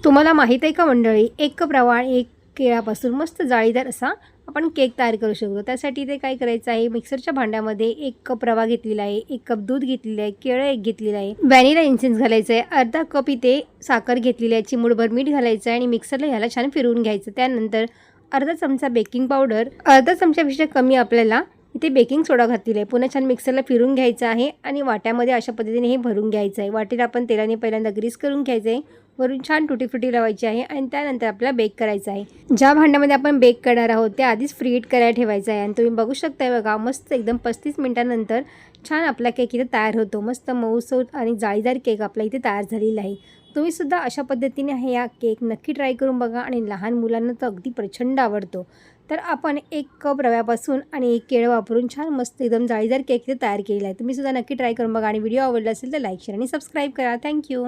तुम्हाला माहीत आहे का मंडळी, 1 कप रवा आणि 1 केळापासून मस्त जाळीदार असा आपण केक तयार करू शकतो. त्यासाठी ते काय करायचं आहे, मिक्सरच्या भांड्यामध्ये 1 कप रवा घेतलेला आहे, 1 कप दूध घेतलेलं आहे, केळं 1 घेतलेलं आहे, व्हॅनिला इसेन्स घालायचं आहे, अर्धा कप इथे साखर घेतलेली आहे, चिमूटभर मीठ घालायचं आहे आणि मिक्सरला ह्याला छान फिरवून घ्यायचं. त्यानंतर अर्धा चमचा बेकिंग पावडर, अर्धा चमच्यापेक्षा कमी आपल्याला इथे बेकिंग सोडा घातलेला आहे. पुन्हा छान मिक्सरला फिरून घ्यायचं आहे आणि वाट्यामध्ये अशा पद्धतीने हे भरून घ्यायचं आहे. वाटीला आपण तेलाने पहिल्यांदा ग्रीस करून घ्यायचं आहे, वरून छान तुटी फुटी लावायची आहे आणि त्यानंतर आपल्याला बेक करायचं आहे. ज्या भांड्यामध्ये आपण बेक करणार आहोत त्या आधीच फ्री हीट करायला ठेवायचं आहे आणि तुम्ही बघू शकताय बघा, मस्त एकदम 35 मिनिटांनंतर छान आपला केक इथे तयार होतो. मस्त मऊसूत आणि जाळीदार केक आपला इथे तयार झालेला आहे. तुम्ही सुद्धा अशा पद्धतीने हे या केक नक्की ट्राय करून बघा आणि लहान मुलांना तर अगदी प्रचंड आवडतो. तर आपण 1 कप रव्यापासून आणि 1 केळं वापरून छान मस्त एकदम जाळीदार केक इथे तयार केलेला आहे. तुम्ही सुद्धा नक्की ट्राय करून बघा आणि व्हिडिओ आवडला असेल तर लाईक, शेअर आणि सबस्क्राईब करा. थँक्यू.